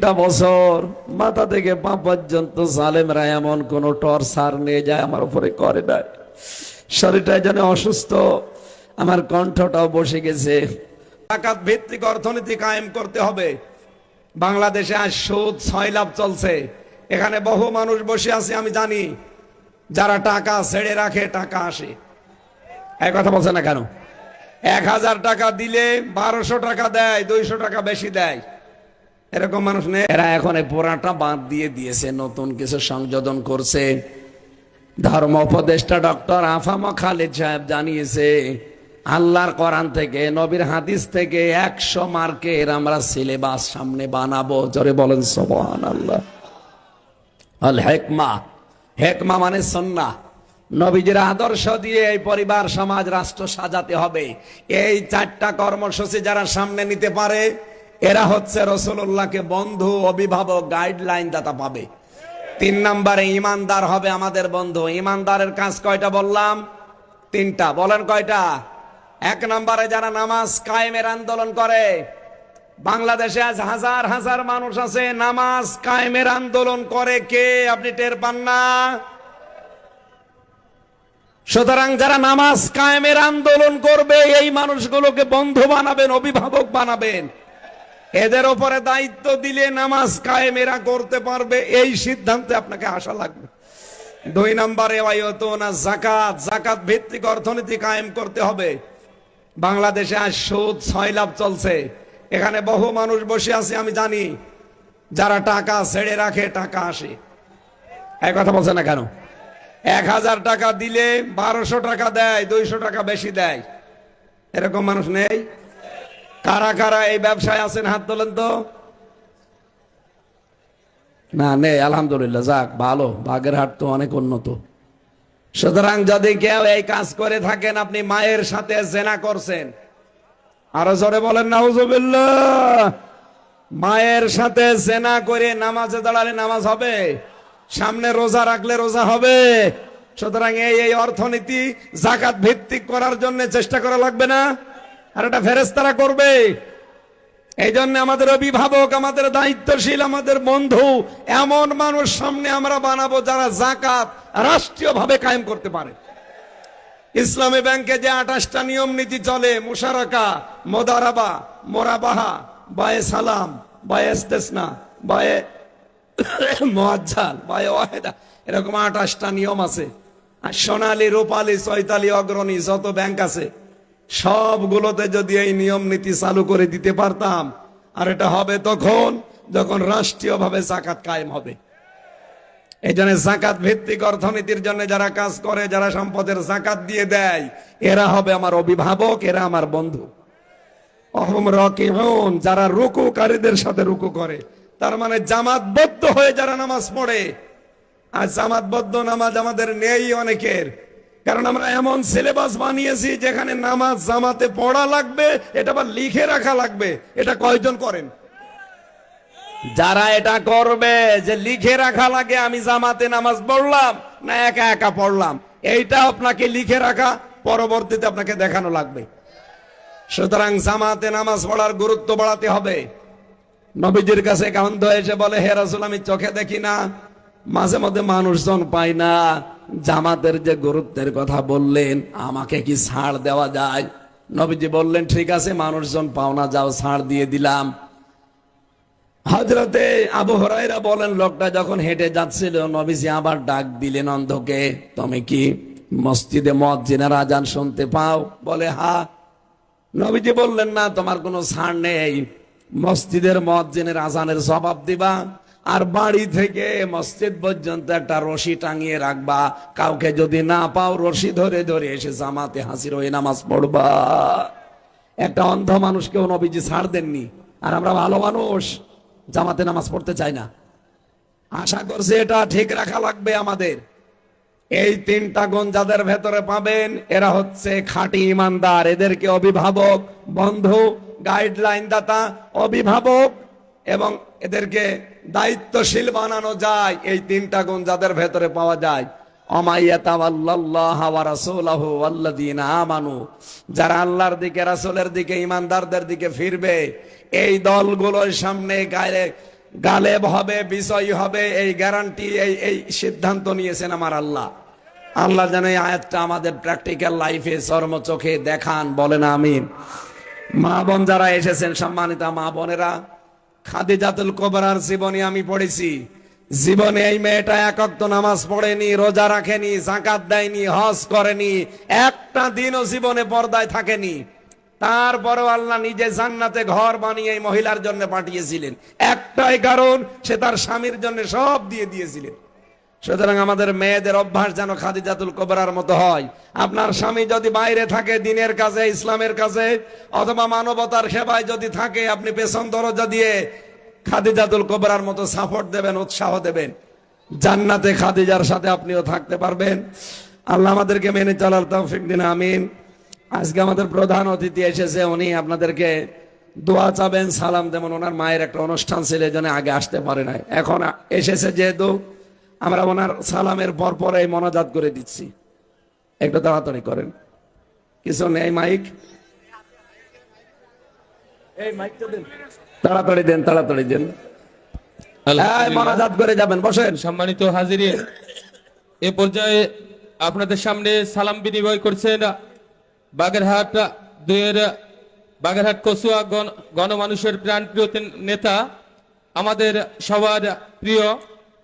3টা বছর মাথা থেকে পা পর্যন্ত জালেমরা এমন কোন টর্চার নিয়ে যায় আমার উপরে করে নাই। শরীরটা যেন অসুস্থ, আমার কণ্ঠটাও বসে গেছে। জাকাত ভিত্তিক অর্থনীতি কায়েম করতে হবে। বাংলাদেশে আজ সুদ 6 লাভ চলছে। এখানে বহু মানুষ বসে আছে, আমি জানি, যারা টাকা ছেড়ে রাখে টাকা আসে। এই কথা বলছে না কেন? 1000 টাকা দিলে 1200 টাকা দেয়, 200 টাকা বেশি দেয়। এরকম মানুষ নেই? এরা এখন এই পুরাটা বাদ দিয়ে দিয়েছে, নতুন কিছু সংযোজন করছে। ধর্ম উপদেষ্টা ডক্টর আফামা খালিদ সাহেব জানিয়েছে, আল্লাহর কোরআন থেকে, নবীর হাদিস থেকে 100 মার্কের আমরা সিলেবাস সামনে বানাবো। জোরে বলেন সুবহানাল্লাহ। আল হিকমা, হিকমা মানে সুন্নাহ, নবীজির আদর্শ দিয়ে এই পরিবার, সমাজ, রাষ্ট্র সাজাতে হবে। এই 4টা কর্মসূচি যারা সামনে নিতে পারে, এরা হচ্ছে রাসূলুল্লাহকে বন্ধু, অভিভাবক, গাইডলাইন দাতা পাবে। 3 নম্বরে ইমানদার হবে আমাদের বন্ধু। ইমানদারের কাজ কয়টা বললাম? 3টা। বলেন কয়টা? 1 নম্বরে যারা নামাজ কায়েমের আন্দোলন করে। বাংলাদেশে আজ হাজার হাজার মানুষ আছে নামাজ কায়েমের আন্দোলন করে, কে আপনি টের পান না? সুতরাং যারা নামাজ কায়েমের আন্দোলন করবে, এই মানুষগুলোকে বন্ধু বানাবেন, অভিভাবক বানাবেন। এদের উপরে দায়িত্ব দিলে নামাজ কায়েমেরা করতে পারবে, এই সিদ্ধান্তে আপনাকে আসা লাগবে। 2 নম্বরে ওয়ায়ুতুনা যাকাত, যাকাত ভিত্তিক অর্থনীতি কায়েম করতে হবে। বাংলাদেশে আজ সুদ 6 লাভ চলছে। এখানে বহু মানুষ বসে আছে, আমি জানি, যারা টাকা ছেড়ে রাখে টাকা আসে। এই কথা বলছে না কেন? 1000 টাকা দিলে 1200 টাকা দেয়, 200 টাকা বেশি দেয়। এরকম মানুষ নেই? কারা কারা এই ব্যবসায় আছেন হাত তোলেন তো। না নেই, আলহামদুলিল্লাহ, যাক ভালো, বাগেরহাট তো অনেক উন্নত। সুতরাং যদি কেউ এই কাজ করে থাকেন, আপনি মায়ের সাথে জেনা করছেন। আরো জোরে বলেন নাউজুবিল্লাহ। মায়ের সাথে জেনা করে নামাজে দাঁড়ালে নামাজ হবে? সামনে রোজা রাখলে রোজা হবে? সুতরাং এই অর্থনীতি যাকাত ভিত্তিক করার জন্য চেষ্টা করা লাগবে না? আর এটা ফেরেশতারা করবে। এই জন্য আমাদের অভিভাবক, আমাদের দায়িত্বশীল, আমাদের বন্ধু, এমন মানুষ সামনে আমরা বানাবো যারা যাকাত রাষ্ট্রীয়ভাবে কায়েম করতে পারে। ইসলামী ব্যাংকে যে 28টা নিয়ম নীতি চলে, মুশারাকা, মোদারাবা, মোরাবাহা, বায়ে সালাম, বায়ে ইস্তেসনা, বায়ে মুআজ্জাল, বায়ে ওয়াহিদা, এরকম 28টা নিয়ম আছে। আর সোনালী, রূপালী, চৈতালি, অগ্রণী যত ব্যাংক আছে, সবগুলোতে যদি এই নিয়ম নীতি চালু করে দিতে পারতাম, আর এটা হবে তখন যখন রাষ্ট্রীয়ভাবে যাকাত কায়েম হবে। এই জন্য যাকাত ভিত্তিক অর্থনীতির জন্য যারা কাজ করে, যারা সম্পদের যাকাত দিয়ে দেয়, এরা হবে আমার অভিভাবক, এরা আমার বন্ধু। অহম রাকিউন, যারা রুকুকারীদের সাথে রুকু করে, তার মানে জামাতবদ্ধ হয়ে যারা নামাজ পড়ে। আর জামাতবদ্ধ নামাজ আমাদের নেই অনেকের, কারণ আমরা এমন সিলেবাস বানিয়েছি যেখানে নামাজ জামাতে পড়া লাগবে, এটা আবার লিখে রাখা লাগবে। এটা কয়জন করেন? যারা এটা করবে যে লিখে রাখা লাগে, আমি জামাতে নামাজ পড়লাম না একা একা পড়লাম, এইটা আপনাকে লিখে রাখা, পরবর্তীতে আপনাকে দেখানো লাগবে। সুতরাং জামাতে নামাজ পড়ার গুরুত্ব বাড়াতে হবে। নবীজির কাছে কান্ত এসে বলে, হে রাসূল, আমি চোখে দেখি না, মাঝে মধ্যে মানুষজন পাই না, জামাতের যে গুরুত্বের কথা বললেন, আমাকে কি ছাড় দেওয়া যায়? নবীজি বললেন, ঠিক আছে, মানুষজন পাও না, যাও, ছাড় দিয়ে দিলাম। হযরতে আবু হুরায়রা বলেন, লোকটা যখন হেঁটে যাচ্ছিল, নবীজি আবার ডাক দিলেন অন্ধকে, তুমি কি মসজিদে মুয়াজ্জিনের আজান শুনতে পাও? বলে, হ্যাঁ। নবীজি বললেন, না, তোমার কোনো ছাড় নেই। মসজিদের মুয়াজ্জিনের আজানের জবাব দিবা, আর বাড়ি থেকে মসজিদ পর্যন্ত একটা রশি টাঙিয়ে রাখবা। কাউকে যদি না পাও, রশি ধরে ধরে এসে জামাতে হাজির হয়ে নামাজ পড়বা। একটা অন্ধ মানুষকেও নবীজি ছাড় দেননি, আর আমরা ভালো মানুষ জামাতে নামাজ পড়তে চাই না। আশা করছি এটা ঠিক রাখা লাগবে আমাদের। এই 3টা গুণ যাদের ভেতরে পাবেন, এরা হচ্ছে খাঁটি ইমানদার। এদেরকে অভিভাবক, বন্ধু, গাইডলাইন দাতা, অভিভাবক, এবং এদেরকে দায়িত্বশীল বানানো যায়। এই 3টা গুণ যাদের ভেতরে পাওয়া যায়, যারা আল্লাহর দিকে, রাসূলের দিকে, ইমানদারদের দিকে ফিরবে, এই দলগুলোর সামনে গায়ে গালেব হবে, বিজয়ী হবে, এই গ্যারান্টি, এই সিদ্ধান্ত নিয়েছেন আমার আল্লাহ। আল্লাহ যেন এই আয়াতটা আমাদের প্র্যাকটিক্যাল লাইফে চর্ম চোখে দেখান, বলেন আমিন। মা বোন যারা এসেছেন, সম্মানিত মা বোনেরা, খাদিজাতুল কুবরার জীবনী আমি পড়েছি। জীবনে এই মেয়েটা এক ওয়াক্ত নামাজ পড়েনি, রোজা রাখেনি, যাকাত দেয়নি, হজ করেনি, একটা দিনও জীবনে পর্দায় থাকেনি। তারপরেও আল্লাহ নিজে জান্নাতে ঘর বানিয়ে এই মহিলার জন্য পাঠিয়েছিলেন। একটাই কারণ, সে তার স্বামীর জন্য সব দিয়ে দিয়েছিলেন। সুতরাং আমাদের মেয়েদের অভ্যাস যেন খাদিজাতুল কুবরার মতো হয়। আপনার স্বামী যদি বাইরে থাকে দিনের কাজে, ইসলামের কাজে, অথবা মানবতার সেবায় যদি থাকে, আপনি পেছন দরজা দিয়ে খাদিজাতুল কুবরার মতো সাপোর্ট দেবেন, উৎসাহ দেবেন। জান্নাতে খাদিজার সাথে আপনিও থাকতে পারবেন। আল্লাহ আমাদেরকে মেনে চলার তৌফিক দিন, আমিন। আজকে আমাদের প্রধান অতিথি এসেছে, উনি আপনাদেরকে দোয়া চাবেন, সালাম দেবেন। ওনার মায়ের একটা অনুষ্ঠান ছিল, এই জন্য আগে আসতে পারে নাই, এখন এসেছে যেহেতু আমরা ওনার সালামের পর পরে মোনাজাত করে দিচ্ছি। একটু তাড়াতাড়ি করেন, কিছু নেই মাইক, এই মাইকটা দেন, তাড়াতাড়ি দেন, তাড়াতাড়ি দেন, মোনাজাত করে যাবেন, বসেন। সম্মানিত হাজিরিন, এ পর্যায়ে আপনাদের সামনে সালাম বিনিময় করছেন বাগেরহাট দুয়ের বাগেরহাট কচুয়া গণমানুষের প্রাণপ্রিয় নেতা, আমাদের সবার প্রিয়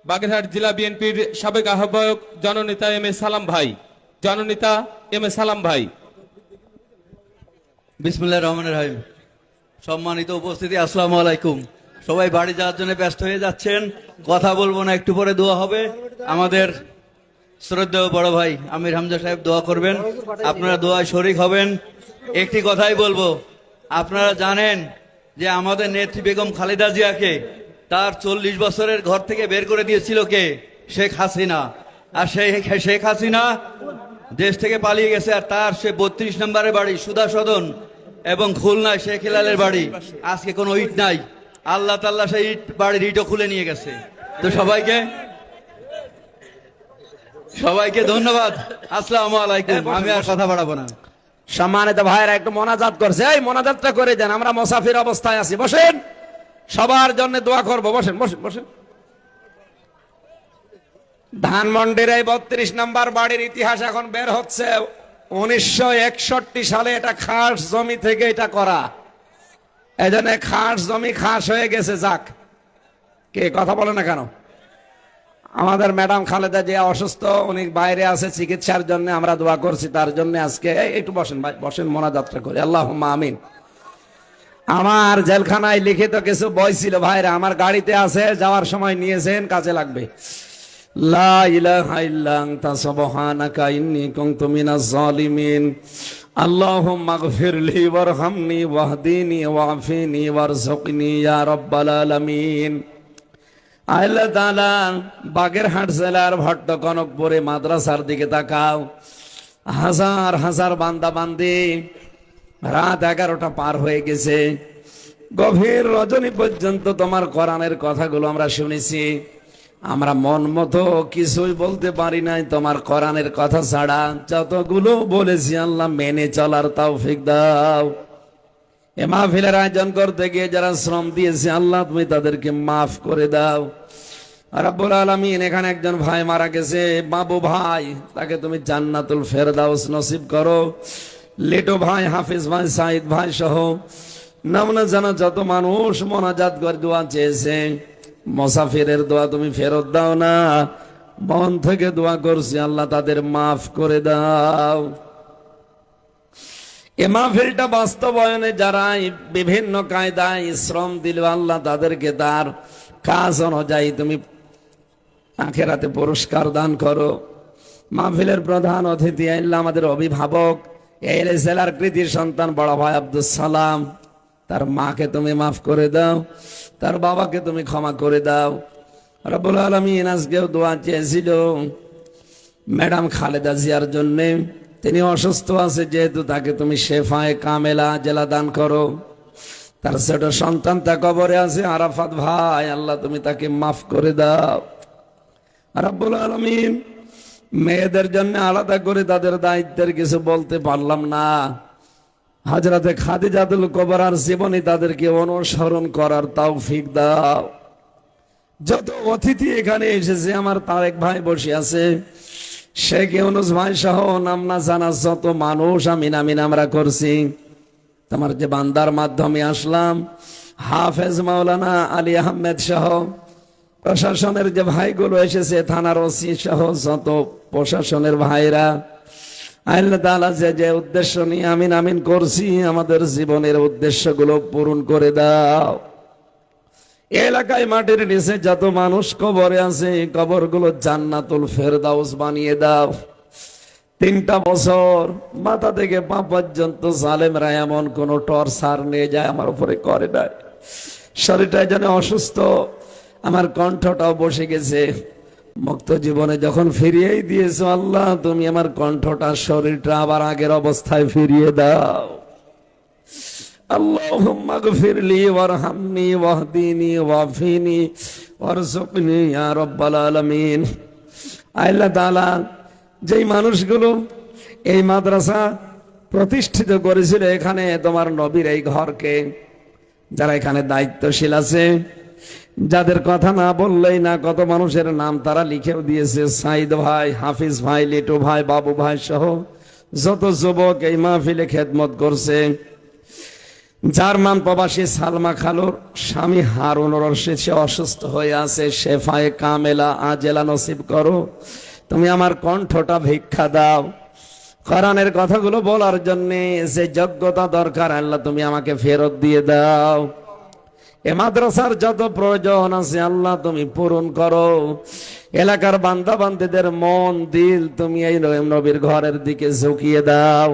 বাগেরহাট জেলা বিএনপির সাবেক আহ্বায়ক জননেতা এম এ সালাম ভাই। জননেতা এম এ সালাম ভাই। বিসমিল্লাহির রহমানির রহিম। সম্মানিত উপস্থিতি, আসসালামু আলাইকুম। সবাই বাড়ি যাওয়ার জন্য ব্যস্ত হয়ে যাচ্ছেন, কথা বলবো না, একটু পরে দোয়া হবে। আমাদের শ্রদ্ধেয় বড় ভাই আমির হামজা সাহেব দোয়া করবেন, আপনারা দোয়ায় শরীক হবেন। একটি কথাই বলবো, আপনারা জানেন যে আমাদের নেত্রী বেগম খালেদা জিয়াকে তার 40 বছরের ঘর থেকে বের করে দিয়েছিল কে? শেখ হাসিনা। আর সেই শেখ হাসিনা দেশ থেকে পালিয়ে গেছে, আর তার সে 32 নম্বরের বাড়ি সুধা সদন এবং খুলনায় শেখ হেলালের বাড়ি, আজকে কোনো ইট নাই। আল্লাহ তাআলা সেই বাড়ির ইটও খুলে নিয়ে গেছে। তো সবাইকে ধন্যবাদ। আসসালামু আলাইকুম। আমি আর কথা বাড়াবো না। সম্মানিত ভাইরা একটু মোনাজাত করছে, এই মোনাজাতটা করে দেন, আমরা মুসাফির অবস্থায় আছি। বসেন, সবার জন্য দোয়া করবো, বসেন বসেন বসেন। ধানমন্ডির এই 32 নম্বর বাড়ির ইতিহাস এখন বের হচ্ছে। 1961 সালে এটা খাস জমি থেকে এটা করা, এই জন্য খাস জমি খাস হয়ে গেছে। যাক, কে কথা বলে না কেন? আমাদের ম্যাডাম খালেদা জিয়া অসুস্থ, উনি বাইরে আছে চিকিৎসার জন্য, আমরা দোয়া করছি তার জন্য। আজকে একটু বসেন ভাই, বসেন, মোনাজাতটা করে। আল্লাহুম্মা আমিন। আমার জেলখানায় লিখিত কিছু বই ছিল ভাইরা, আমার গাড়িতে আছে, যাওয়ার সময় নিয়েছেন, কাজে লাগবে। লা ইলাহা ইল্লা আনতা সুবহানাকা ইন্নী কুনতু মিনাজ জালিমিন। আল্লাহুম্মা গফিরলি ওয়ারহামনি ওয়াহদিনি ওয়াফিনি ওয়ারযুকনি ইয়া রাব্বাল আলামিন। আল্লাহ তাআলা বাগেরহাট জেলার ভট্টকনকপুরে মাদ্রাসার দিকে তাকাও। হাজার হাজার বান্দা বান্দি, রাত 11টা পার হয়ে গেছে, গভীর রজনী পর্যন্ত তোমার কোরআনের কথাগুলো আমরা শুনেছি। আমরা মন মতো কিছুই বলতে পারি নাই, তোমার কোরআনের কথা ছাড়া যতগুলো বলেছি আল্লাহ মেনে চলার তৌফিক দাও। এ মাহফিলের আয়োজন করতে গিয়ে যারা শ্রম দিয়েছে আল্লাহ তুমি তাদেরকে মাফ করে দাও রাব্বুল আলামিন। এখানে একজন ভাই মারা গেছে, বাবু ভাই, তাকে তুমি জান্নাতুল ফেরদাউস নসিব করো। লিটু ভাই, হাফিজ ভাই, সাইদ ভাই সহ নামনা জানা যত মানুষ মোনাজাত করে দোয়া চেয়েছে, মুসাফিরের দোয়া তুমি ফেরত দাও না। মন থেকে দোয়া করছি আল্লাহ তাদের মাফ করে দাও। এ মাহফিলটা বাস্তবায়নে যারা বিভিন্ন কায়দায় শ্রম দিল আল্লাহ তাদেরকে তার কাজ অনুযায়ী তুমি আখিরাতে পুরস্কার দান করো। মাহফিলের প্রধান অতিথি আল্লাহ আমাদের অভিভাবক, এই জেলার কৃতি সন্তান বড় ভাই আব্দুল সালাম, তার মাকে তুমি মাফ করে দাও, তার বাবাকে তুমি ক্ষমা করে দাও। রাব্বুল আলামিন আজকেও দোয়া চেয়েছিল ম্যাডাম খালেদা জিয়ার জন্য, তিনি অসুস্থ আছে যেহেতু তাকে তুমি শেফায়ে কামেলা জেলা দান করো। তার ছোট সন্তান তা কবরে আছে আরাফাত ভাই, আল্লাহ তুমি তাকে মাফ করে দাও। রাব্বুল আলামিন মেয়েদের জন্য আলাদা করে তাদের দায়িত্বের কিছু বলতে পারলাম না। হযরতে খাদিজাতুল কুবরার জীবনী তাদেরকে অনুসরণ করার তৌফিক দাও। যত অতিথি এখানে এসেছে, আমার তারেক ভাই বসে আছে, শেখ ইউনুস ভাই সহ নাম না জানা যত মানুষ আমিন আমিন আমরা করছি। তোমার যে বান্দার মাধ্যমে আসলাম, হাফেজ মাওলানা আলী আহমেদ সহ প্রশাসনের যে ভাইগুলো এসেছে, থানার ওসি সহ যত প্রশাসনের ভাইরা, আল্লাহ তাআলা যে যে উদ্দেশ্য নিয়ে আমিন আমিন করছি, আমাদের জীবনের উদ্দেশ্যগুলো পূরণ করে দাও। এলাকায় মাটির নিচে যত মানুষ কবরে আছে, কবরগুলো জান্নাতুল ফেরদাউস বানিয়ে দাও। 3টা বছর মাথা থেকে পা পর্যন্ত জালেমরা এমন কোন টর্চার নিয়ে যায় আমার উপরে করে নাই। শরীরটা যেন অসুস্থ, আমার কণ্ঠটাও বসে গেছে। মুক্ত জীবনে যখন ফিরিয়েই দিয়েছো আল্লাহ, তুমি আমার কণ্ঠটা শরীরটা আবার আগের অবস্থায় ফিরিয়ে দাও। আল্লাহুম্মা গফিরলি ওয়ারহামনি ওয়াহদিনি ওয়াফিনি ওয়ারযুকনি ইয়া রাব্বাল আলামিন। আল্লাহ তাআলা যেই মানুষগুলো এই মাদ্রাসা প্রতিষ্ঠিত করেছিল, এখানে তোমার নবীর এই ঘরকে, যারা এখানে দায়িত্বশীল আছে, যাদের কথা না বললেই না, কত মানুষের নাম তারা লিখেও দিয়েছে, সাইদ ভাই, হাফিজ ভাই, লিটু ভাই, বাবু ভাই সহ যত যুবক এই মাহফিলে খেদমত করছে। জার্মান প্রবাসী সালমা খালুর স্বামী হারুন রশিদ, সে অসুস্থ হয়ে আছে, শেফায়ে কামেলা আজেলা নসিব করো। তুমি আমার কণ্ঠটা ভিক্ষা দাও, কোরআনের কথাগুলো বলার জন্য যে যোগ্যতা দরকার আল্লাহ তুমি আমাকে ফেরত দিয়ে দাও। এ মাদ্রাসার যত প্রয়োজন আছে আল্লাহ তুমি পূরণ করো। এলাকার বান্দা বান্দীদের মন দিল তুমি এই নবীর ঘরের দিকে ঝুঁকিয়ে দাও।